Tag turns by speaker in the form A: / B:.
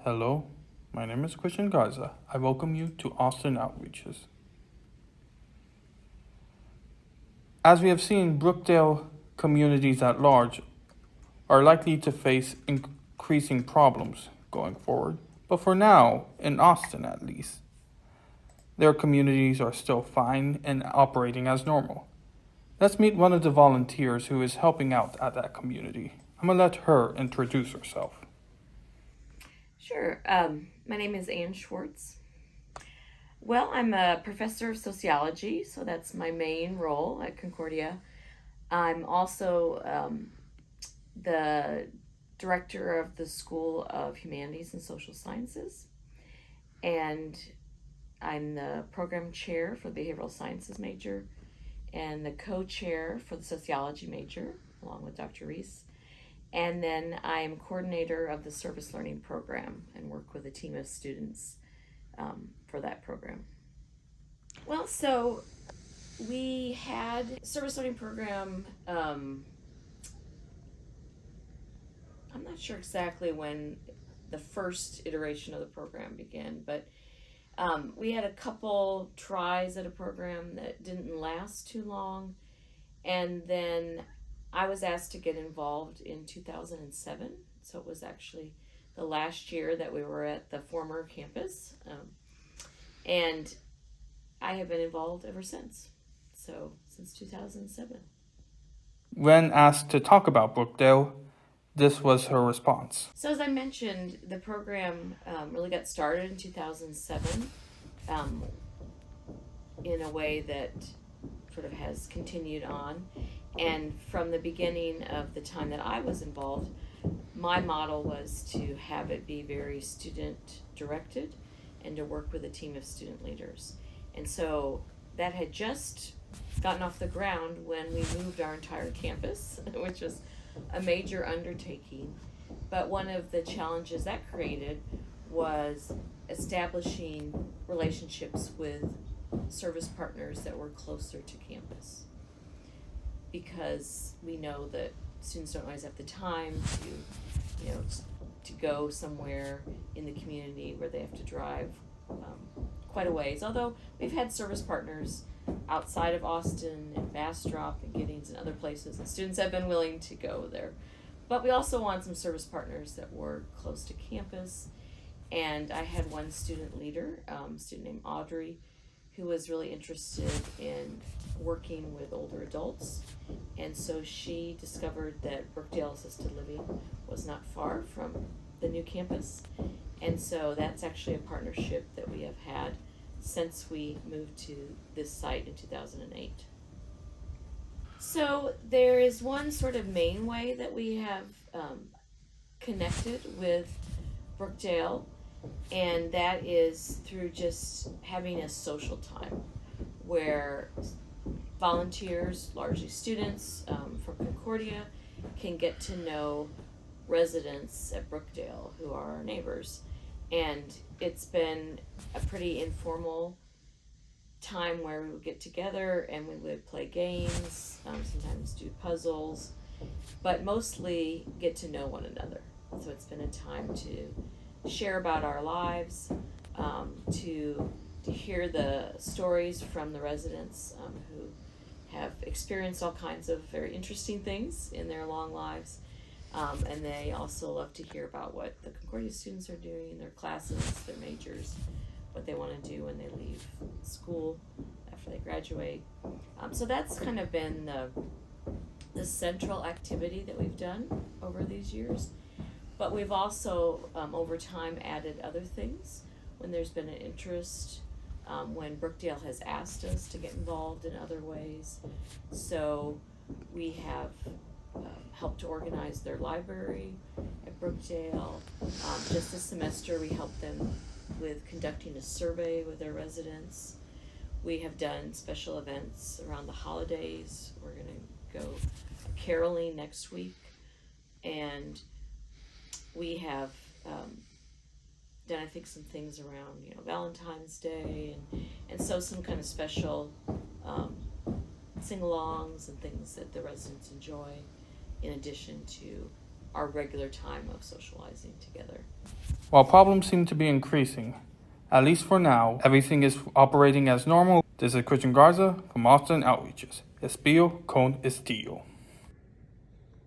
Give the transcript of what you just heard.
A: Hello, my name is Christian Garza. I welcome you to Austin Outreaches. As we have seen, Brookdale communities at large are likely to face increasing problems going forward. But for now, in Austin at least, their communities are still fine and operating as normal. Let's meet one of the volunteers who is helping out at that community. I'm gonna let her introduce herself.
B: Sure. My name is Ann Schwartz. Well, I'm a professor of sociology, so that's my main role at Concordia. I'm also the director of the School of Humanities and Social Sciences, and I'm the program chair for the behavioral sciences major and the co chair for the sociology major, along with Dr. Reese. And then I'm coordinator of the service learning program and work with a team of students for that program. Well, so we had service learning program. I'm not sure exactly when the first iteration of the program began, but we had a couple tries at a program that didn't last too long, and then I was asked to get involved in 2007. So it was actually the last year that we were at the former campus, and I have been involved ever since. So since 2007.
A: When asked to talk about Brookdale, this was her response.
B: So as I mentioned, the program really got started in 2007 um, in a way that sort of has continued on. And from the beginning of the time that I was involved, my model was to have it be very student directed and to work with a team of student leaders. And so that had just gotten off the ground when we moved our entire campus, which was a major undertaking. But one of the challenges that created was establishing relationships with service partners that were closer to campus, because we know that students don't always have the time to go somewhere in the community where they have to drive quite a ways. Although we've had service partners outside of Austin and Bastrop and Giddings and other places, and students have been willing to go there. But we also want some service partners that were close to campus. And I had one student leader, a student named Audrey, who was really interested in working with older adults. And so she discovered that Brookdale Assisted Living was not far from the new campus. And so that's actually a partnership that we have had since we moved to this site in 2008. So there is one sort of main way that we have connected with Brookdale, and that is through just having a social time where volunteers, largely students from Concordia, can get to know residents at Brookdale who are our neighbors. And it's been a pretty informal time where we would get together and we would play games, sometimes do puzzles, but mostly get to know one another. So it's been a time to share about our lives, to hear the stories from the residents who have experienced all kinds of very interesting things in their long lives. And they also love to hear about what the Concordia students are doing, their classes, their majors, what they want to do when they leave school after they graduate. So that's kind of been the central activity that we've done over these years. But we've also, over time, added other things when there's been an interest, when Brookdale has asked us to get involved in other ways. So we have helped to organize their library at Brookdale. Just this semester, we helped them with conducting a survey with their residents. We have done special events around the holidays. We're going to go caroling next week, and we have done, I think, some things around Valentine's Day, and so some kind of special sing-alongs and things that the residents enjoy, in addition to our regular time of socializing together.
A: While problems seem to be increasing, at least for now, everything is operating as normal. This is Christian Garza from Austin Outreaches. Espio con estilo.